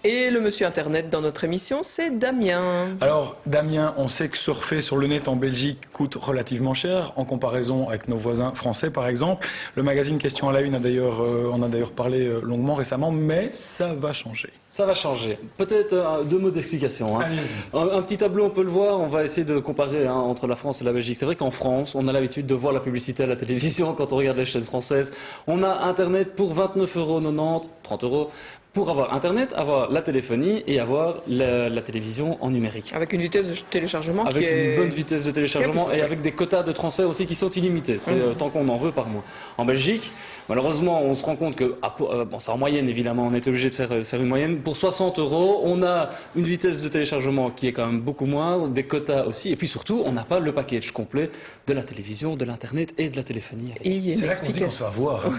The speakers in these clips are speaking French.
Et le monsieur Internet dans notre émission, c'est Damien. Alors Damien, on sait que surfer sur le net en Belgique coûte relativement cher en comparaison avec nos voisins français par exemple. Le magazine Question à la Une en a d'ailleurs parlé longuement récemment, mais ça va changer. Ça va changer. Peut-être deux mots d'explication. Un petit tableau, on peut le voir. On va essayer de comparer entre la France et la Belgique. C'est vrai qu'en France, on a l'habitude de voir la publicité à la télévision quand on regarde les chaînes françaises. On a Internet pour 29,90 €, 30 €. Pour avoir Internet, avoir la téléphonie et avoir la télévision en numérique. Avec une vitesse de téléchargement avec une bonne vitesse de téléchargement et avec des quotas de transfert aussi qui sont illimités. C'est tant qu'on en veut par mois. En Belgique, malheureusement, on se rend compte que, bon, c'est en moyenne évidemment, on est obligé de faire une moyenne. Pour 60 €, on a une vitesse de téléchargement qui est quand même beaucoup moins, des quotas aussi, et puis surtout, on n'a pas le package complet de la télévision, de l'Internet et de la téléphonie. C'est là qu'on dit qu'on se fait avoir.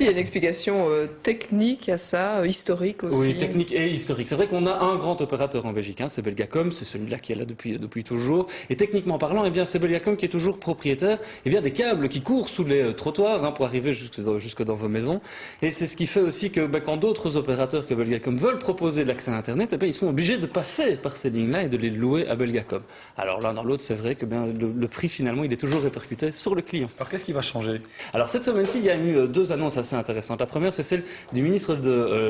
Il y a une explication technique à ça. Historique aussi. Oui, technique et historique. C'est vrai qu'on a un grand opérateur en Belgique, c'est Belgacom, c'est celui-là qui est là depuis toujours. Et techniquement parlant, c'est Belgacom qui est toujours propriétaire des câbles qui courent sous les trottoirs pour arriver jusque dans vos maisons. Et c'est ce qui fait aussi que quand d'autres opérateurs que Belgacom veulent proposer l'accès à Internet, ils sont obligés de passer par ces lignes-là et de les louer à Belgacom. Alors l'un dans l'autre, c'est vrai que le prix finalement, il est toujours répercuté sur le client. Alors qu'est-ce qui va changer? Alors cette semaine-ci, il y a eu deux annonces assez intéressantes. La première, c'est celle du ministre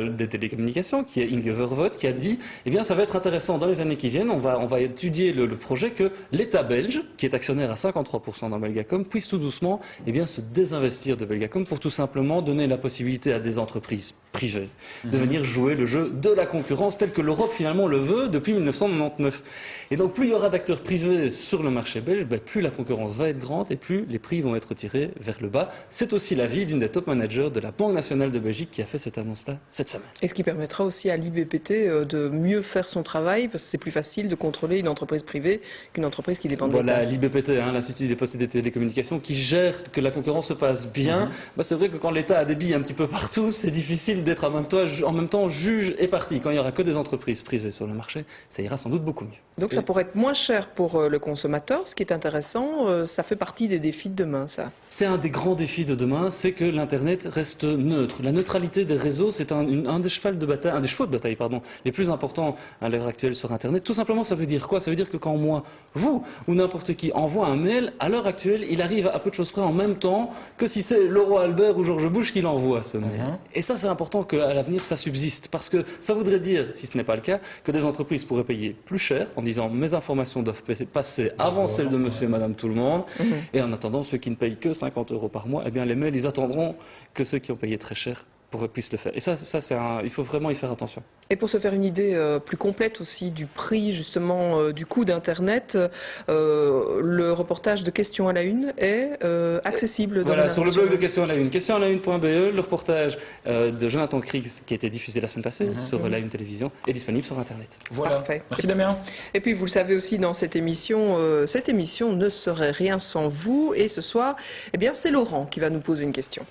des télécommunications, qui est Inge Vervoort, qui a dit, ça va être intéressant dans les années qui viennent, on va étudier le projet que l'État belge, qui est actionnaire à 53% dans Belgacom, puisse tout doucement, se désinvestir de Belgacom pour tout simplement donner la possibilité à des entreprises privées de venir jouer le jeu de la concurrence tel que l'Europe finalement le veut depuis 1999. Et donc plus il y aura d'acteurs privés sur le marché belge, plus la concurrence va être grande et plus les prix vont être tirés vers le bas. C'est aussi l'avis d'une des top managers de la Banque nationale de Belgique qui a fait cette annonce-là cette semaine. Et ce qui permettra aussi à l'IBPT de mieux faire son travail, parce que c'est plus facile de contrôler une entreprise privée qu'une entreprise qui dépend de l'État. Voilà, l'IBPT, l'Institut des postes et des télécommunications, qui gère que la concurrence se passe bien. C'est vrai que quand l'État a des billes un petit peu partout, c'est difficile d'être en même temps juge et partie. Quand il n'y aura que des entreprises privées sur le marché, ça ira sans doute beaucoup mieux. Donc ça pourrait être moins cher pour le consommateur. Ce qui est intéressant, ça fait partie des défis de demain, ça. C'est un des grands défis de demain, c'est que l'Internet reste neutre. La neutralité des réseaux, c'est un des chevaux de bataille, les plus importants à l'heure actuelle sur Internet. Tout simplement, ça veut dire quoi? Ça veut dire que quand moi, vous ou n'importe qui envoie un mail, à l'heure actuelle, il arrive à peu de choses près en même temps que si c'est le roi Albert ou George Bush qui l'envoie, ce mail. Et ça, c'est important qu'à l'avenir, ça subsiste. Parce que ça voudrait dire, si ce n'est pas le cas, que des entreprises pourraient payer plus cher en disant mes informations doivent passer avant celles de monsieur et madame tout le monde. Et en attendant, ceux qui ne payent que 50 € par mois, les mails, ils attendront que ceux qui ont payé très cher puissent le faire. Et ça il faut vraiment y faire attention. Et pour se faire une idée plus complète aussi du prix, justement, du coût d'Internet, le reportage de Question à la Une est accessible dans sur le blog de Question à la Une, questionalaune.be, le reportage de Jonathan Kriegs, qui a été diffusé la semaine passée sur la Une Télévision, est disponible sur Internet. Voilà. Parfait. Merci Damien. Et puis vous le savez aussi dans cette émission ne serait rien sans vous. Et ce soir, c'est Laurent qui va nous poser une question.